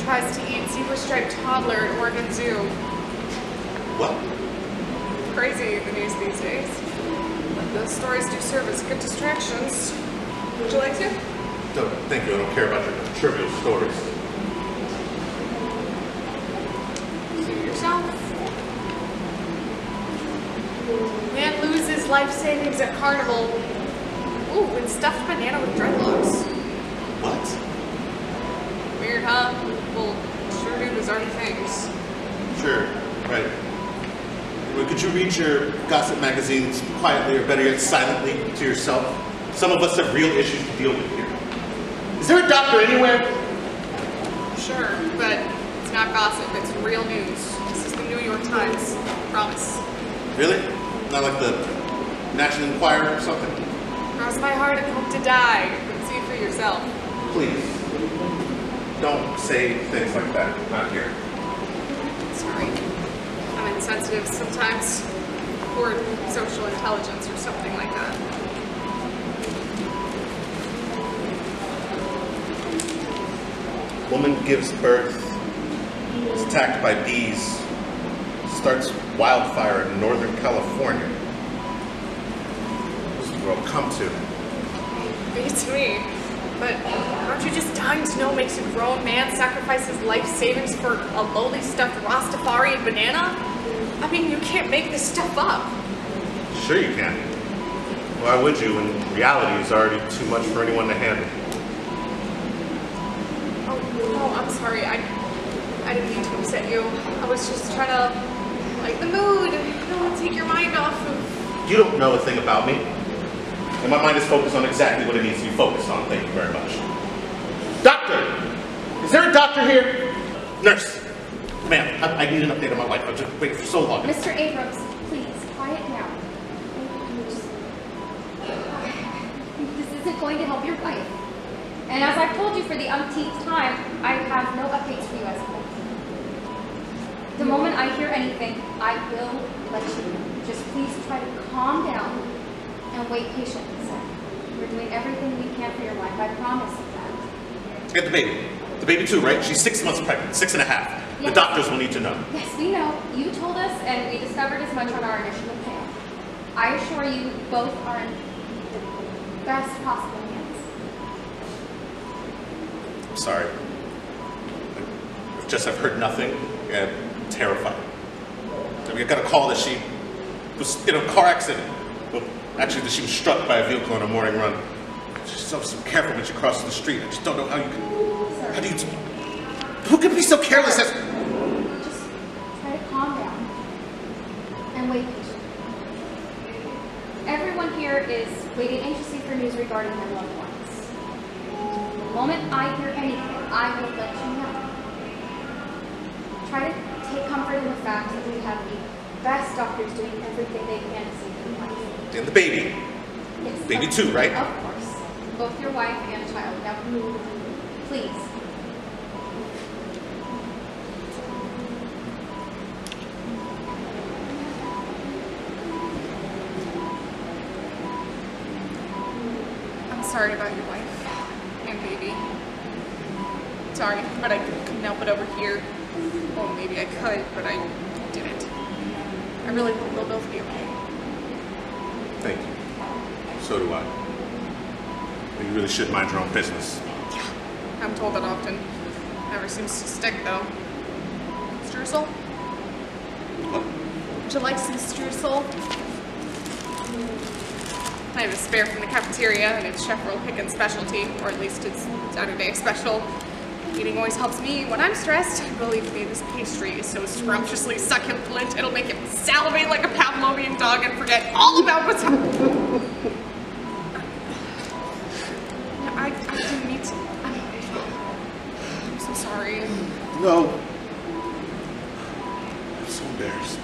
tries to eat zebra-striped toddler at Oregon Zoo. What? Crazy, the news these days. But those stories do serve as good distractions. Would you like to? Don't, thank you. I don't care about your trivial stories. Suit yourself. Man loses life savings at carnival. Ooh, and stuffed banana with dreadlocks. What? Weird, huh? Well, sure do bizarre things. Sure, right. Well, could you read your gossip magazines quietly, or better yet, silently to yourself? Some of us have real issues to deal with here. Is there a doctor anywhere? Sure, but it's not gossip, it's real news. This is the New York Times. Promise. Really? Not like the National Enquirer or something? Cross my heart and hope to die. But see for yourself. Please, don't say things like that. Not here. Sorry. I'm insensitive sometimes. Or social intelligence or something like that. Woman gives birth, is attacked by bees, starts wildfire in Northern California. What's the world come to? Beats me. But aren't you just dying to know what makes a grown man sacrifice his life savings for a lowly stuffed Rastafarian banana? I mean, you can't make this stuff up. Sure you can. Why would you when reality is already too much for anyone to handle? Oh, I'm sorry. I didn't mean to upset you. I was just trying to lighten the mood and take your mind off of... You don't know a thing about me. And my mind is focused on exactly what it needs to be focused on. Thank you very much. Doctor! Is there a doctor here? Nurse! Ma'am, I need an update on my life. I've just waited for so long. Mr. Abrams, please, quiet down. This isn't going to help your wife. And as I've told you for the umpteenth time, I have no updates for you as of yet. The moment I hear anything, I will let you know. Just please try to calm down and wait patiently, sir. We're doing everything we can for your wife, I promise you that. Get the baby. The baby too, right? She's 6 months pregnant, 6 and a half. Yes. The doctors will need to know. Yes, we know. You told us, and we discovered as much on our initial exam. I assure you, both are in the best possible hands. I'm sorry. I've heard nothing, and I'm terrified. I mean, I got a call that she was in a car accident. Well, actually, that she was struck by a vehicle on a morning run. She's so careful when she crosses the street. I just don't know how you can... Sir. How do you... Who could be so careless as... Just try to calm down and wait patiently. Everyone here is waiting anxiously for news regarding their loved ones. The moment I hear anything, I will let you know. Try to take comfort in the fact that we have the best doctors doing everything they can to save your life. And the baby. Yes. Baby too, right? Of course. Both your wife and child. Now, please. I'm sorry about your wife and baby. Sorry, but I couldn't help it over here. Well, maybe I could, but I didn't. I really hope they'll both be okay. Thank you. So do I. But you really should mind your own business. Yeah, I'm told that often. Never seems to stick, though. Streusel? What? Would you like some streusel? I have a spare from the cafeteria, and it's Chef Earl Pickens' specialty, or at least it's Saturday special. Eating always helps me when I'm stressed. Believe me, this pastry is so scrumptiously succulent, it'll make him salivate like a Pavlovian dog and forget all about what's happening. I didn't mean to. I'm so sorry. No. I'm so embarrassed.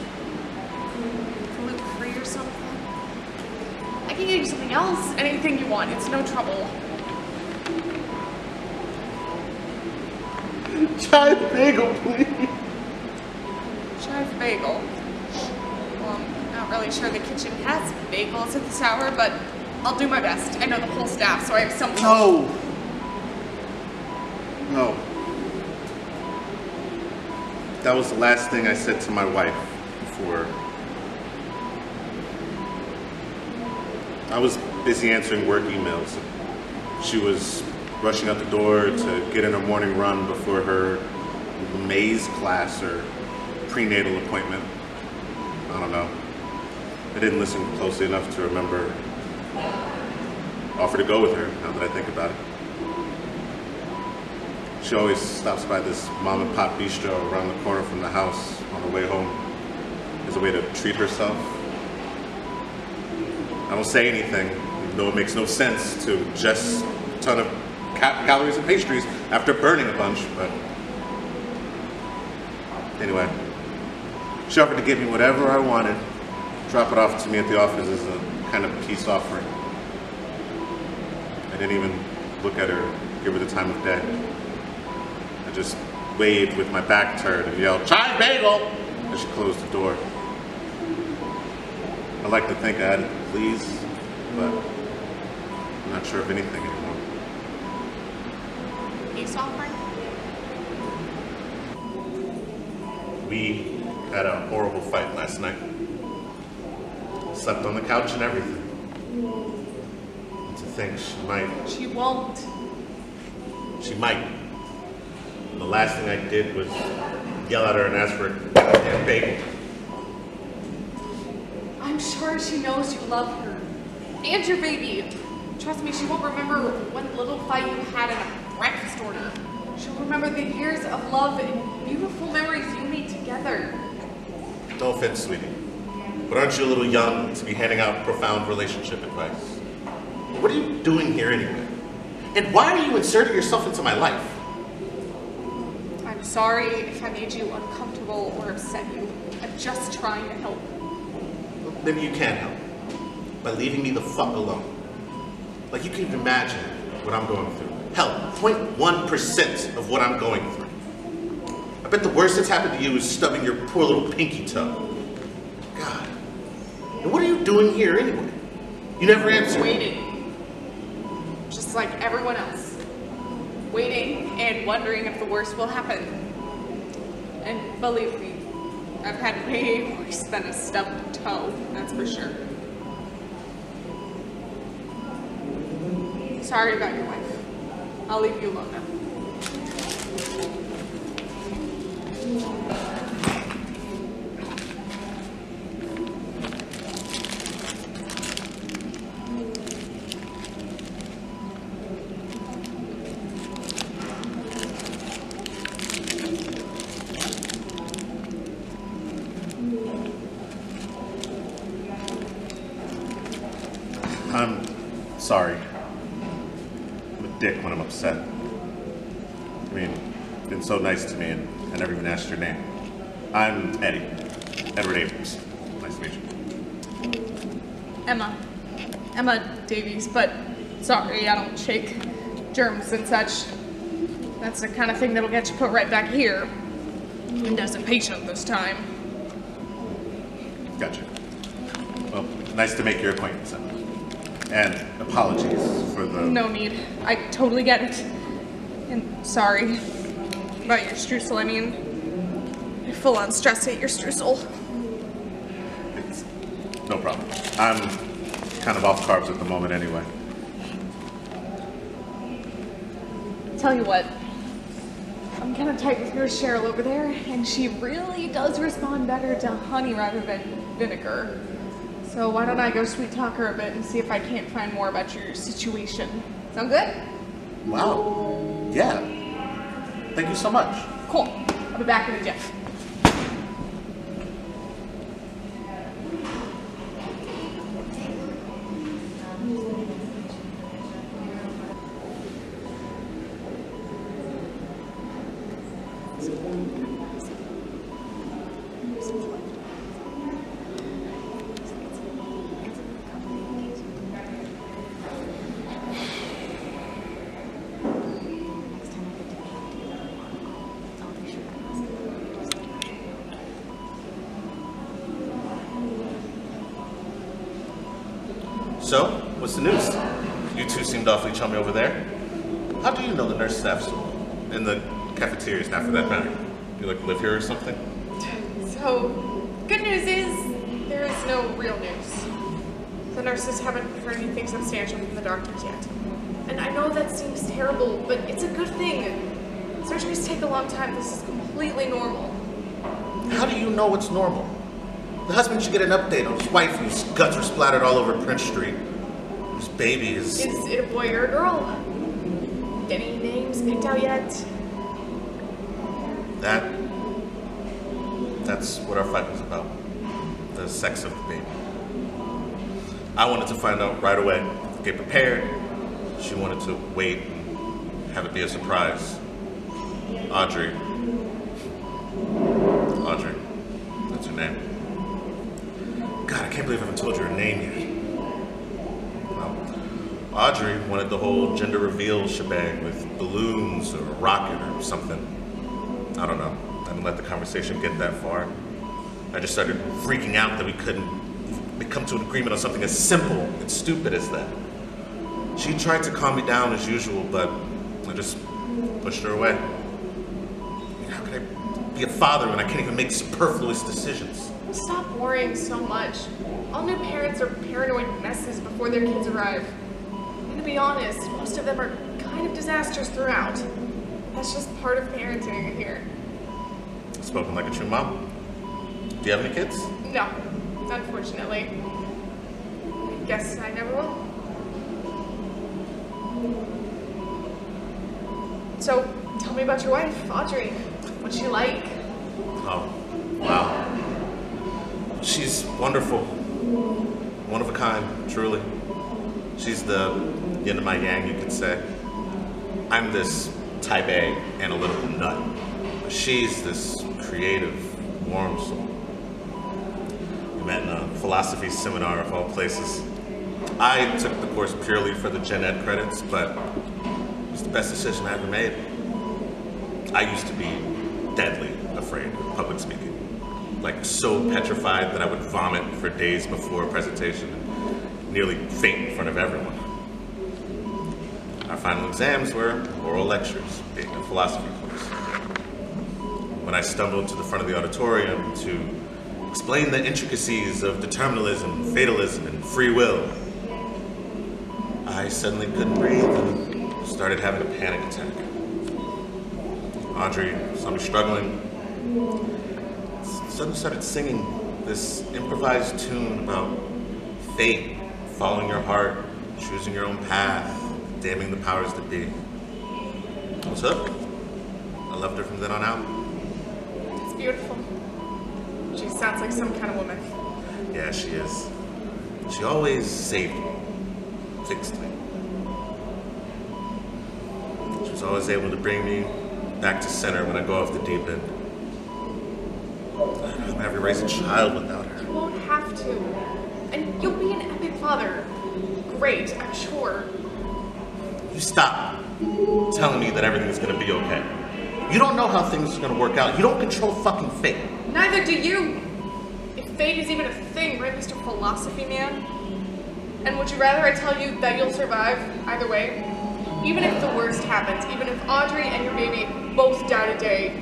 Gluten-free or something? I can get you something else. Anything you want. It's no trouble. Chive bagel, please. Chive bagel. Well, I'm not really sure the kitchen has bagels at this hour, but I'll do my best. I know the whole staff, so I have some... No. No. that was the last thing I said to my wife before. I was busy answering work emails. She was rushing out the door to get in her morning run before her maze class or prenatal appointment. I don't know. I didn't listen closely enough to remember. Offer to go with her, now that I think about it. She always stops by this mom and pop bistro around the corner from the house on her way home as a way to treat herself. I don't say anything, even though it makes no sense to ingest a ton of calories and pastries after burning a bunch, but anyway. She offered to give me whatever I wanted, drop it off to me at the office as a kind of peace offering. I didn't even look at her, give her the time of day. I just waved with my back turned and yelled, "Chive bagel!" as she closed the door. I like to think I had it to please, but I'm not sure of anything anymore. Peace offering? We had a horrible fight last night. Slept on the couch and everything. To think she might. She won't. She might. The last thing I did was yell at her and ask for a goddamn bagel. I'm sure she knows you love her. And your baby. Trust me, she won't remember one little fight you had in a breakfast order. She'll remember the years of love and beautiful memories you made together. No offense, sweetie, but aren't you a little young to be handing out profound relationship advice? What are you doing here anyway? And why are you inserting yourself into my life? I'm sorry if I made you uncomfortable or upset you. I'm just trying to help. Then you can help by leaving me the fuck alone. Like you can even imagine what I'm going through. Hell, 0.1% of what I'm going through. I bet the worst that's happened to you is stubbing your poor little pinky toe. God. And what are you doing here anyway? You never answered. Waiting. Just like everyone else. Waiting and wondering if the worst will happen. And believe me, I've had way worse than a stubbed toe, that's for sure. Sorry about your wife. I'll leave you alone now. I'm sorry. I'm a dick when I'm upset. I mean, you've been so nice to me and I never even asked your name. I'm Eddie. Edward Abrams. Nice to meet you. Emma Davies, but sorry, I don't shake germs and such. That's the kind of thing that'll get you put right back here. Windows and patient this time. Gotcha. Well, nice to make your acquaintance, Emma. And apologies for the... No need. I totally get it. And sorry about your streusel. I mean, I full-on stress ate your streusel. It's no problem. I'm kind of off carbs at the moment anyway. Tell you what, I'm kind of tight with your Cheryl over there, and she really does respond better to honey rather than vinegar. So why don't I go sweet talk her a bit and see if I can't find more about your situation. Sound good? Wow. Yeah. Thank you so much. Cool. I'll be back in a jiff. So, what's the news? You two seemed awfully chummy over there. How do you know the nurse staff's in the cafeteria staff for that matter? You like live here or something? So, good news is there is no real news. The nurses haven't heard anything substantial from the doctors yet. And I know that seems terrible, but it's a good thing. Surgeries take a long time. This is completely normal. How do you know it's normal? The husband should get an update on his wife whose guts were splattered all over Prince Street. Whose baby is... Is it a boy or a girl? Any names picked out yet? That's what our fight was about. The sex of the baby. I wanted to find out right away, get prepared. She wanted to wait and have it be a surprise. Audrey, that's her name. God, I can't believe I haven't told you her name yet. Well, Audrey wanted the whole gender reveal shebang with balloons or a rocket or something. I don't know. I didn't let the conversation get that far. I just started freaking out that we couldn't come to an agreement on something as simple and stupid as that. She tried to calm me down as usual, but I just pushed her away. I mean, how can I be a father when I can't even make superfluous decisions? Stop worrying so much. All new parents are paranoid messes before their kids arrive. And to be honest, most of them are kind of disasters throughout. That's just part of parenting here. Spoken like a true mom. Do you have any kids? No, unfortunately. I guess I never will. So, tell me about your wife, Audrey. What's she like? Oh, wow. She's wonderful. One of a kind, truly. She's the yin of my yang, you could say. I'm this type A analytical nut. She's this creative, warm soul. We met in a philosophy seminar of all places. I took the course purely for the gen ed credits, but it was the best decision I ever made. I used to be deadly afraid of public speaking. Like so petrified that I would vomit for days before a presentation and nearly faint in front of everyone. Our final exams were oral lectures, being a philosophy course. When I stumbled to the front of the auditorium to explain the intricacies of determinism, fatalism, and free will, I suddenly couldn't breathe and started having a panic attack. Audrey saw me struggling, suddenly started singing this improvised tune about fate, following your heart, choosing your own path, damning the powers that be. I was hooked. I loved her from then on out. It's beautiful. She sounds like some kind of woman. Yeah, she is. She always saved me, fixed me. She was always able to bring me back to center when I go off the deep end. I don't have to raise a child without her. You won't have to. And you'll be an epic father. Great, I'm sure. You stop telling me that everything is going to be okay. You don't know how things are going to work out. You don't control fucking fate. Neither do you. If fate is even a thing, right, Mr. Philosophy Man? And would you rather I tell you that you'll survive either way? Even if the worst happens, even if Audrey and your baby both die today,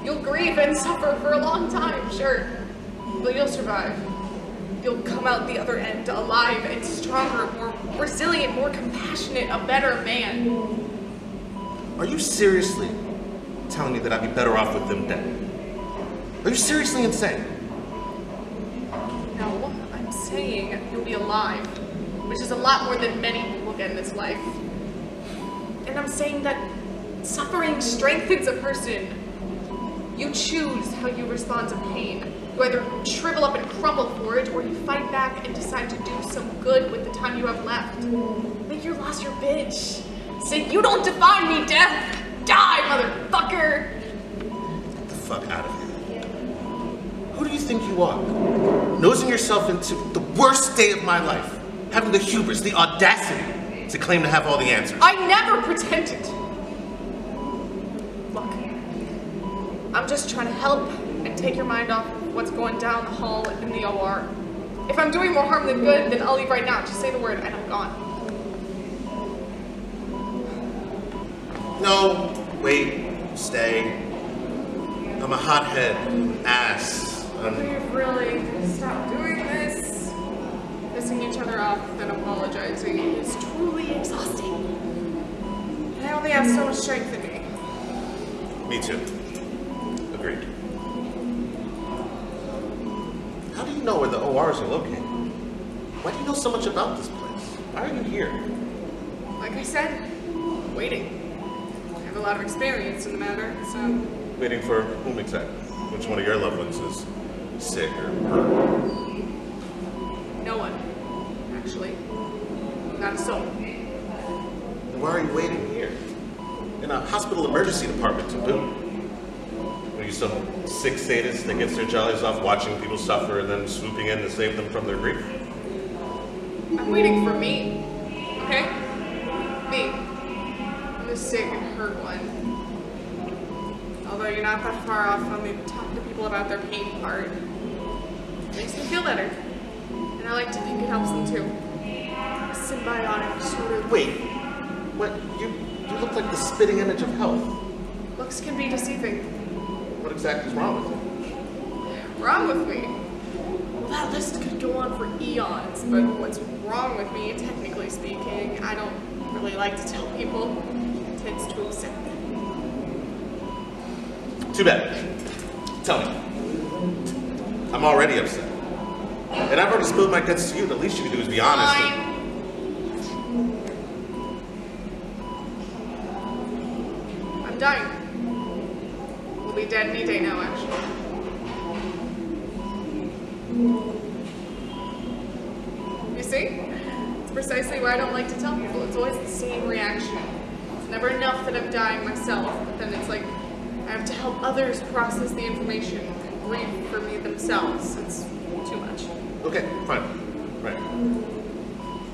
you'll grieve and suffer for a long time, sure. But you'll survive. You'll come out the other end alive and stronger, more resilient, more compassionate, a better man. Are you seriously telling me that I'd be better off with them dead? Are you seriously insane? No, I'm saying you'll be alive, which is a lot more than many people get in this life. And I'm saying that suffering strengthens a person. You choose how you respond to pain. You either shrivel up and crumble for it, or you fight back and decide to do some good with the time you have left. Make your loss your bitch. Say, you don't define me, death! Die, motherfucker! Get the fuck out of here. Who do you think you are? Nosing yourself into the worst day of my life. Having the hubris, the audacity to claim to have all the answers. I never pretended. Look, I'm just trying to help and take your mind off of what's going down the hall in the OR. If I'm doing more harm than good, then I'll leave right now. Just say the word and I'm gone. No, wait, stay. I'm a hothead, ass. We've really stopped doing this. Pissing each other off and apologizing is truly exhausting. I only have so much strength in me. Me too. Agreed. How do you know where the ORs are located? Why do you know so much about this place? Why are you here? Like I said, waiting. I have a lot of experience in the matter, so... Waiting for whom exactly? Which one of your loved ones is sick or hurt? No one, actually. Not a soul. Then why are you waiting here? In a hospital emergency department to boot? Are you some sick sadist that gets their jollies off watching people suffer and then swooping in to save them from their grief? I'm waiting for me, okay? Me. I'm the sick and hurt one. Although you're not that far off on the talk to people about their pain part. It makes me feel better. And I like to think it helps them too. A symbiotic sort of... Wait, what? You look like the spitting image of health. Looks can be deceiving. What exactly is wrong with you? Wrong with me? Well, that list could go on for eons, but what's wrong with me, technically speaking, I don't really like to tell people. It tends to upset them. Too bad. Tell me. I'm already upset. And I've already spilled my guts to you. The least you can do is be honest. Fine. I'm dying. We'll be dead any day now, actually. You see? It's precisely why I don't like to tell people. It's always the same reaction. It's never enough that I'm dying myself, but then it's like I have to help others process the information and grieve for me themselves. It's too much. Okay, fine. Right.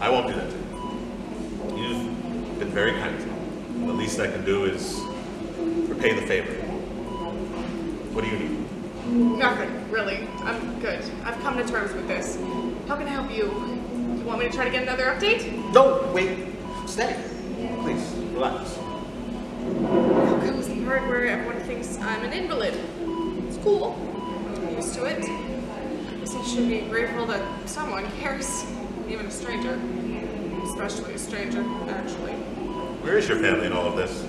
I won't do that to you. You've been very kind to me. The least I can do is repay the favor. What do you need? Nothing, really. I'm good. I've come to terms with this. How can I help you? You want me to try to get another update? No, wait. Stay. Please, relax. Now comes the part where everyone thinks I'm an invalid. It's cool. I'm used to it. I guess I should be grateful that someone cares. Even a stranger. Especially a stranger, actually. Where is your family in all of this?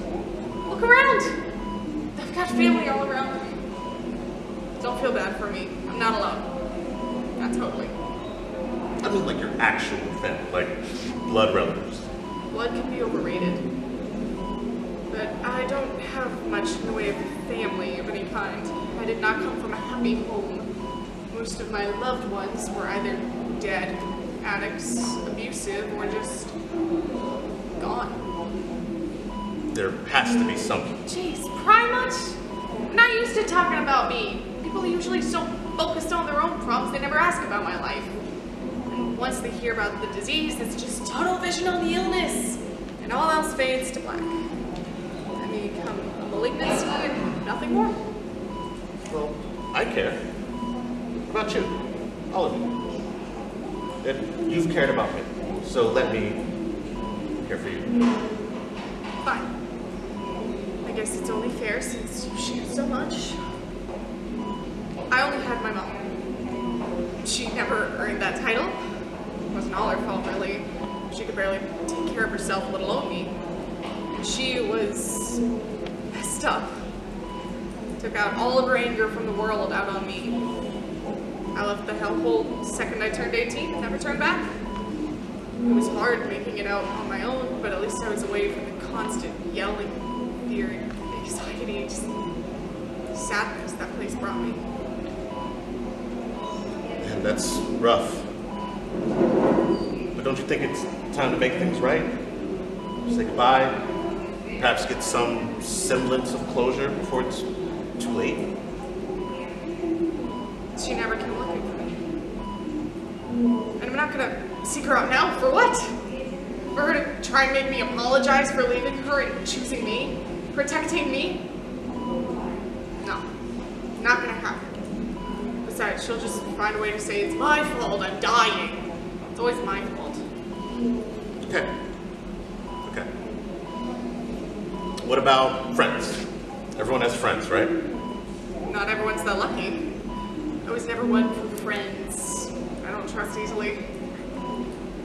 Look around! I've got family all around me. Don't feel bad for me. I'm not alone. Not totally. I mean like your actual family, like blood relatives. Blood can be overrated. But I don't have much in the way of family of any kind. I did not come from a happy home. Most of my loved ones were either dead, addicts, abusive, or just gone. There has to be something. Jeez, pry much? I'm not used to talking about me. People are usually so focused on their own problems, they never ask about my life. And once they hear about the disease, it's just tunnel vision on the illness. And all else fades to black. I become a malignancy and nothing more. Well, I care. What about you? All of you. And you've cared about me, so let me care for you. Fine. I guess it's only fair since you share so much. I only had my mom. She never earned that title. It wasn't all her fault, really. She could barely take care of herself, let alone me. And she was messed up. Took out all of her anger from the world out on me. I left the hellhole the second I turned 18 and never turned back. It was hard making it out on my own, but at least I was away from the constant yelling, fear, anxiety, just sadness that place brought me. And that's rough. But don't you think it's time to make things right? Say goodbye, perhaps get some semblance of closure before it's too late? She never came looking for me. And I'm not gonna seek her out now, for what? For her to try and make me apologize for leaving her and choosing me? Protecting me? No, not gonna happen. Besides, she'll just find a way to say it's my fault, I'm dying. It's always my fault. Okay. Okay. What about friends? Everyone has friends, right? not everyone's that lucky. I was never one for friends. I don't trust easily.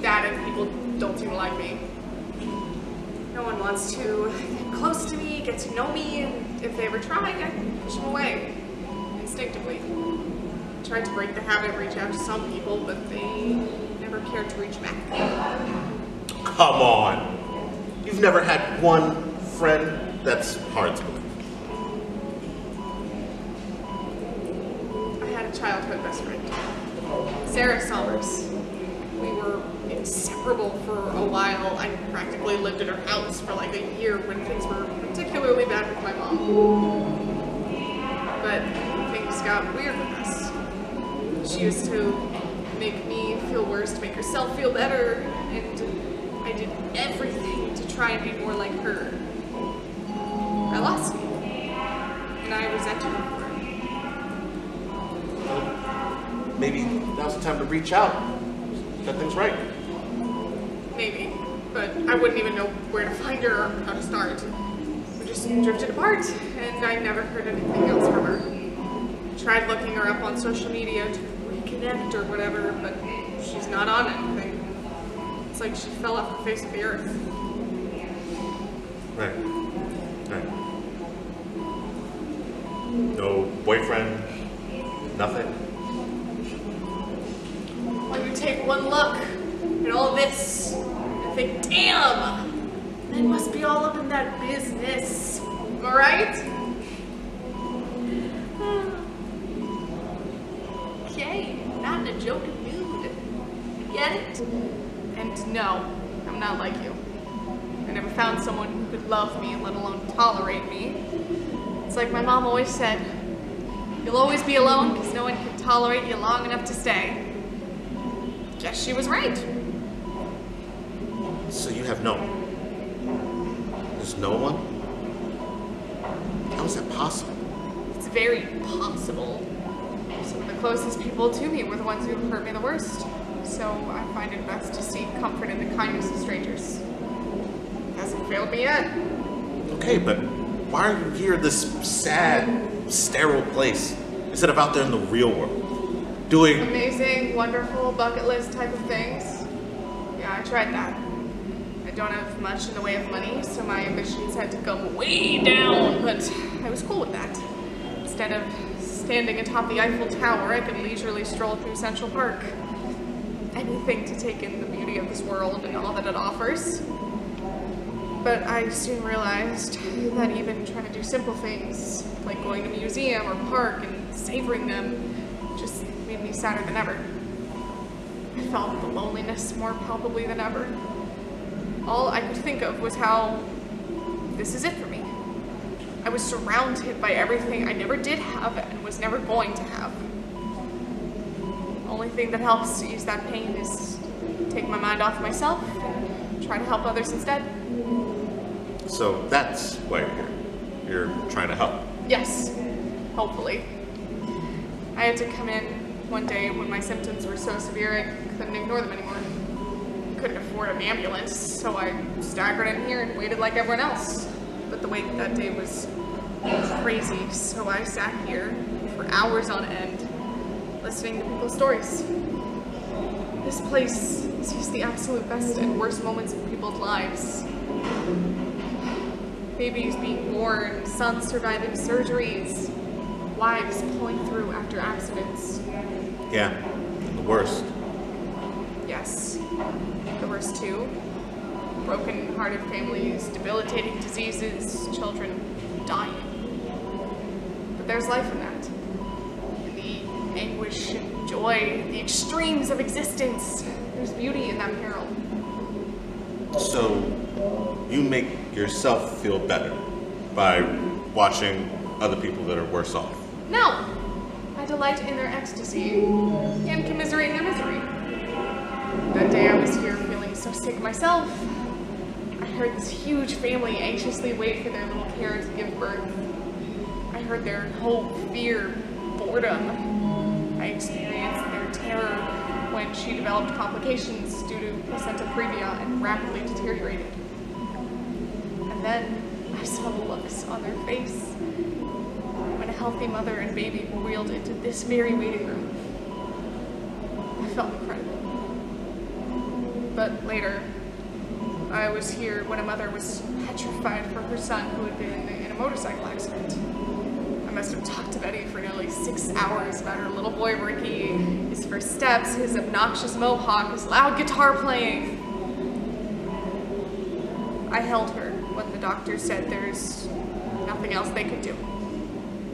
That and people don't seem to like me. No one wants to get close to me, get to know me, and if they ever try, I push them away. Instinctively. I tried to break the habit, reach out to some people, but they never cared to reach back. Come on. You've never had one friend? That's hard to believe. I had a childhood best friend, Sarah Summers. We were inseparable for a while. I practically lived at her house for like a year when things were particularly bad with my mom. But things got weird with us. She used to make me feel worse to make herself feel better, and I did everything to try and be more like her. I lost me, and I resented her for it. Maybe now's the time to reach out. Set things right. Maybe, but I wouldn't even know where to find her or how to start. We just drifted apart, and I never heard anything else from her. Tried looking her up on social media to reconnect or whatever, but she's not on anything. It's like she fell off the face of the earth. Right. No boyfriend? Nothing? When you take one look at all this and think, damn, they must be all up in that business, alright? Okay, not in a joking mood. Get it? And no, I'm not like you. I never found someone who could love me, let alone tolerate me. It's like my mom always said, you'll always be alone because no one can tolerate you long enough to stay. Guess she was right. So you have no one? There's no one? How is that possible? It's very possible. Some of the closest people to me were the ones who hurt me the worst. So I find it best to seek comfort in the kindness of strangers. Hasn't failed me yet. Okay, but why are you here in this sad, sterile place instead of out there in the real world? Doing amazing, wonderful, bucket list type of things. Yeah, I tried that. I don't have much in the way of money, so my ambitions had to go way down, but I was cool with that. Instead of standing atop the Eiffel Tower, I could leisurely stroll through Central Park. Anything to take in the beauty of this world and all that it offers. But I soon realized that even trying to do simple things, like going to a museum or park and savoring them, just made me sadder than ever. I felt the loneliness more palpably than ever. All I could think of was how this is it for me. I was surrounded by everything I never did have and was never going to have. The only thing that helps ease that pain is take my mind off myself and try to help others instead. So that's why you're here. You're trying to help. Yes, hopefully. I had to come in one day when my symptoms were so severe I couldn't ignore them anymore. Couldn't afford an ambulance, so I staggered in here and waited like everyone else. But the wait that day was crazy, so I sat here for hours on end, listening to people's stories. This place sees the absolute best and worst moments of people's lives. Babies being born, sons surviving surgeries, wives pulling through after accidents. Yeah, the worst. Yes, the worst too. Broken-hearted families, debilitating diseases, children dying. But there's life in that. In the anguish and joy, the extremes of existence, there's beauty in that peril. So, you make yourself feel better by watching other people that are worse off? No! I delight in their ecstasy and commiserate their misery. That day I was here feeling so sick myself. I heard this huge family anxiously wait for their little Kara to give birth. I heard their hope, fear, boredom. I experienced their terror when she developed complications due to placenta previa and rapidly deteriorated. And then I saw the looks on their face when when a healthy mother and baby were wheeled into this very waiting room. I felt incredible. But later, I was here when a mother was petrified for her son who had been in a motorcycle accident. I must have talked to Betty for nearly 6 hours about her little boy Ricky, his first steps, his obnoxious mohawk, his loud guitar playing. I held her when the doctor said there's nothing else they could do.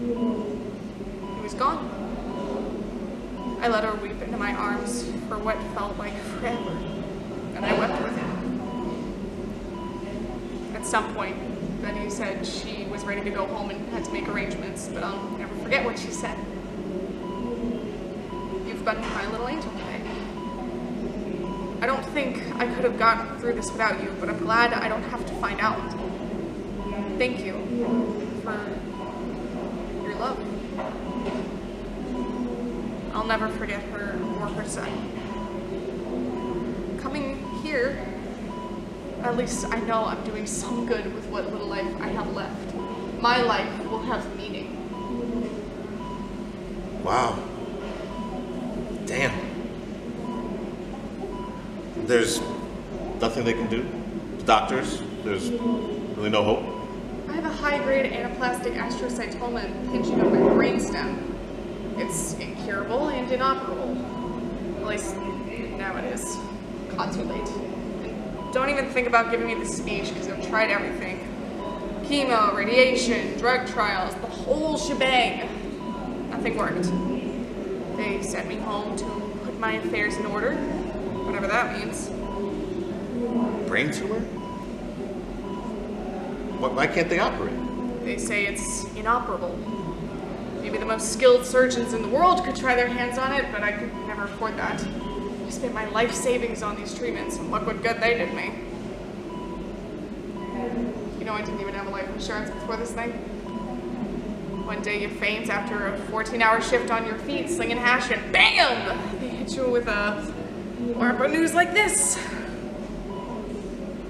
He was gone. I let her weep into my arms for what felt like forever, and I wept with her. At some point, Betty said she was ready to go home and had to make arrangements, but I'll never forget what she said. You've been my little angel today. I don't think I could have gotten through this without you, but I'm glad I don't have to find out. Thank you for your love. I'll never forget her or her son. Coming here, at least I know I'm doing some good with what little life I have left. My life will have meaning. Wow. Damn. There's nothing they can do? The doctors? There's really no hope? I have a high-grade anaplastic astrocytoma impinging on my brainstem. It's incurable and inoperable. At least now it is. God, too late. And don't even think about giving me the speech because I've tried everything. Chemo, radiation, drug trials, the whole shebang. Nothing worked. They sent me home to put my affairs in order, whatever that means. Brain tumor? Why can't they operate? They say it's inoperable. Maybe the most skilled surgeons in the world could try their hands on it, but I could never afford that. I spent my life savings on these treatments, and look what good they did me. You know, I didn't even have a life insurance before this thing. One day you faint after a 14-hour shift on your feet, slinging hash, and BAM! They hit you with a horrible news like this.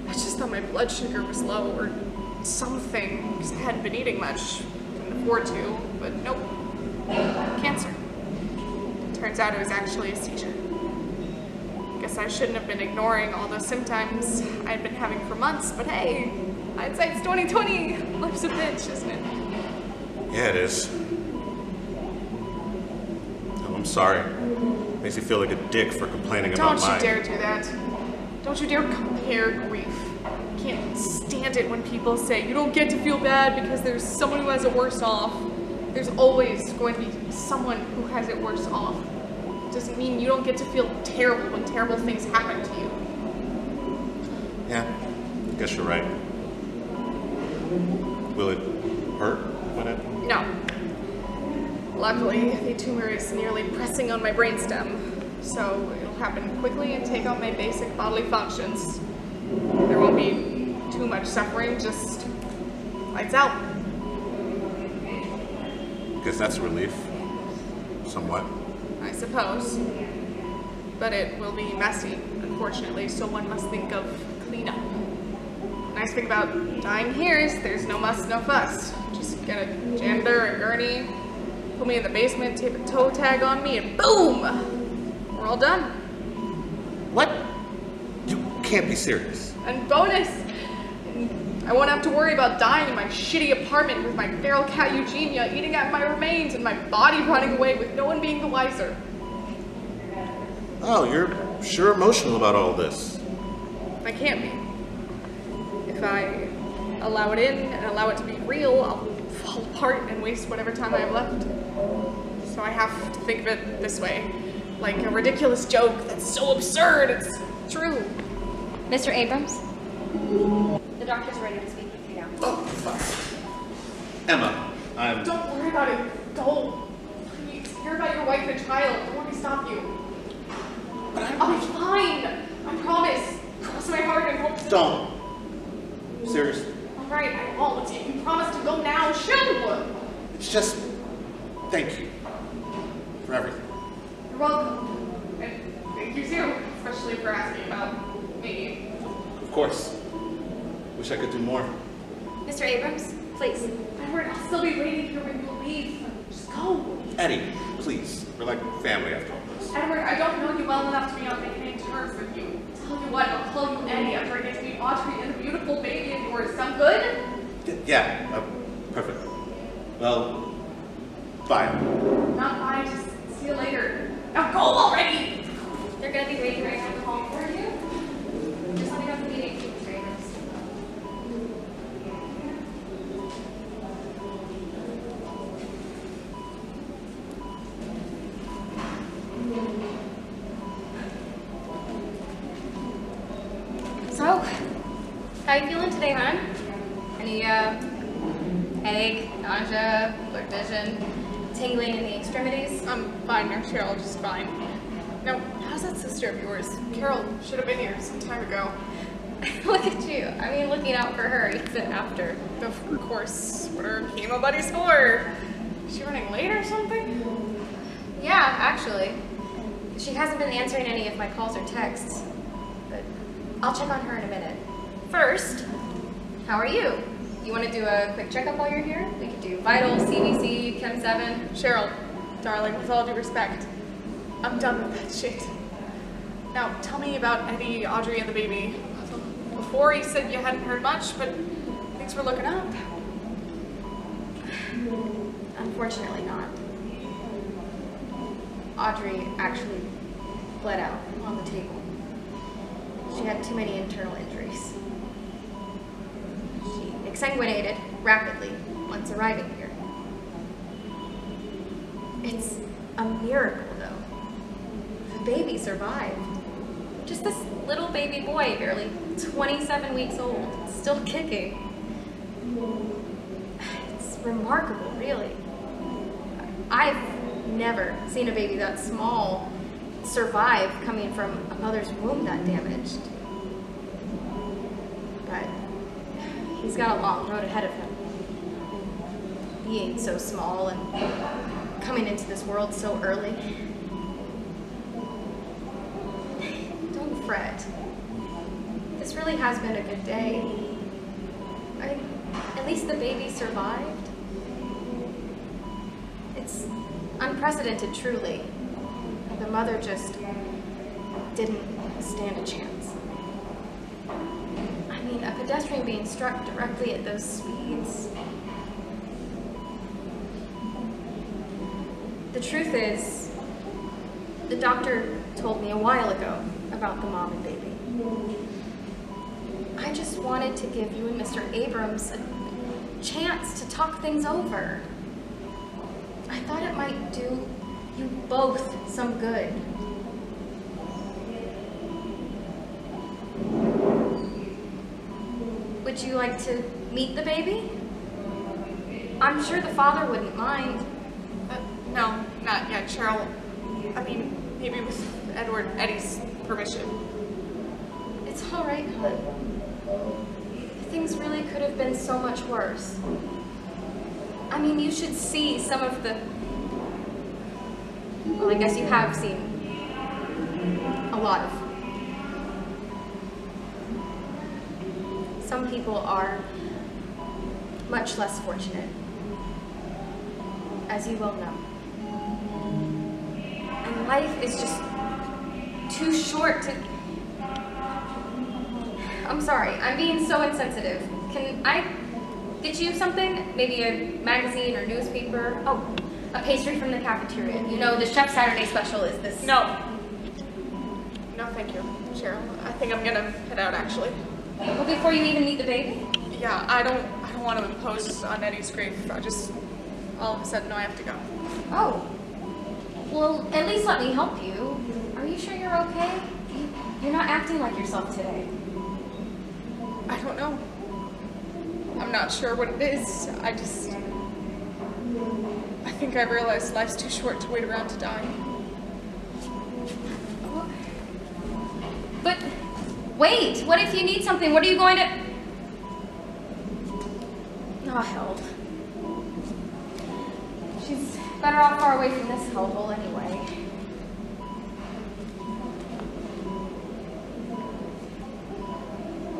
I just thought my blood sugar was low or something, because I hadn't been eating much. Couldn't afford to, but nope. Cancer. Turns out it was actually a seizure. Guess I shouldn't have been ignoring all those symptoms I'd been having for months, but hey, hindsight's 20/20. Life's a bitch, isn't it? Yeah, it is. Oh, I'm sorry. Makes you feel like a dick for complaining about mine. Don't you dare do that. Don't you dare compare grief. I can't stand it when people say you don't get to feel bad because there's someone who has it worse off. There's always going to be someone who has it worse off. It doesn't mean you don't get to feel terrible when terrible things happen to you. Yeah, I guess you're right. Will it hurt when it... No. Luckily, the tumor is nearly pressing on my brainstem, so it'll happen quickly and take out my basic bodily functions. There won't be too much suffering, just lights out. Guess that's a relief. Somewhat. I suppose. But it will be messy, unfortunately, so one must think of cleanup. Nice thing about dying here is there's no muss, no fuss. Just get a janitor, a gurney, put me in the basement, tape a toe tag on me, and boom! We're all done. What? You can't be serious. And bonus, I won't have to worry about dying in my shitty apartment with my feral cat Eugenia eating at my remains and my body running away with no one being the wiser. Oh, you're sure emotional about all this. I can't be. If I allow it in and allow it to be real, I'll fall apart and waste whatever time I have left. So I have to think of it this way. Like a ridiculous joke that's so absurd, it's true. Mr. Abrams? The doctor's ready to speak with you now. Oh, fuck. Emma, I'm... Don't worry about it. Don't. Please. Hear about your wife and child. Don't let me stop you. But I'll be fine. I promise. Cross my heart and hope. Don't. Seriously. All right, I won't. You promise to go now. Shoot! It's just... Thank you. For everything. You're welcome. And thank you too, especially for asking about me. Of course. Wish I could do more. Mr. Abrams, please. Edward, I'll still be waiting here when you'll leave. Just go. Eddie, please. We're like family after all this. Edward, I don't know you well enough to be on making terms with you. Tell you what, I'll call you Eddie after I get to meet Audrey and the beautiful baby of yours. Sound good? Yeah, perfect. Well, bye. Not bye, just see you later. Now go already! They're gonna be waiting right now to call for you. Just let me know if you need anything, strangers. So, how you feeling today, hon? Any headache, nausea, blurred vision, tingling in the extremities? I'm fine now, Cheryl, just fine. Now, how's that sister of yours? Carol should have been here some time ago. Look at you. I mean, looking out for her even after. Of course, what are chemo buddies for? Is she running late or something? Yeah, actually. She hasn't been answering any of my calls or texts. But I'll check on her in a minute. First, how are you? You want to do a quick checkup while you're here? We could do vital, CBC, Chem 7. Cheryl, darling, with all due respect, I'm done with that shit. Now, tell me about Eddie, Audrey, and the baby. Before you said you hadn't heard much, but things were looking up. Unfortunately not. Audrey actually bled out on the table. She had too many internal injuries. She exsanguinated rapidly once arriving here. It's a miracle, though. The baby survived. Just this little baby boy, barely 27 weeks old, still kicking. It's remarkable, really. I've never seen a baby that small survive coming from a mother's womb that damaged. But he's got a long road ahead of him. Being so small and coming into this world so early. Don't fret. This really has been a good day. At least the baby survived. It's unprecedented, truly. The mother just didn't stand a chance. I mean, a pedestrian being struck directly at those speeds. The truth is, the doctor told me a while ago about the mom and baby. I just wanted to give you and Mr. Abrams a chance to talk things over. I thought it might do you both some good. Would you like to meet the baby? I'm sure the father wouldn't mind. No, not yet, Cheryl. I mean, maybe with Eddie's permission. It's all right, hon. Things really could have been so much worse. I mean, you should see some of the... Well, I guess you have seen a lot of. Some people are much less fortunate, as you well know. And life is just too short to... I'm sorry, I'm being so insensitive. Can I get you something? Maybe a magazine or newspaper? Oh, a pastry from the cafeteria. You know, the Chef Saturday special is this. No. No, thank you, Cheryl. I think I'm gonna head out, actually. Well, before you even meet the baby? Yeah, I don't want to impose on Eddie's grief. I just, all of a sudden, know I have to go. Oh. Well, at least let me help you. Are you sure you're okay? You're not acting like yourself today. I don't know. I'm not sure what it is. I think I realized life's too short to wait around to die. But wait, what if you need something? What are you going to... Oh, hell. She's better off far away from this hellhole anyway.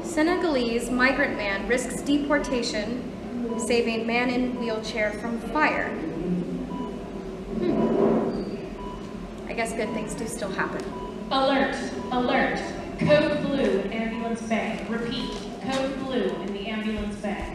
Senegalese migrant man risks deportation, saving man in wheelchair from fire. I guess good things do still happen. Alert! Alert! Code blue in ambulance bay. Repeat, code blue in the ambulance bay.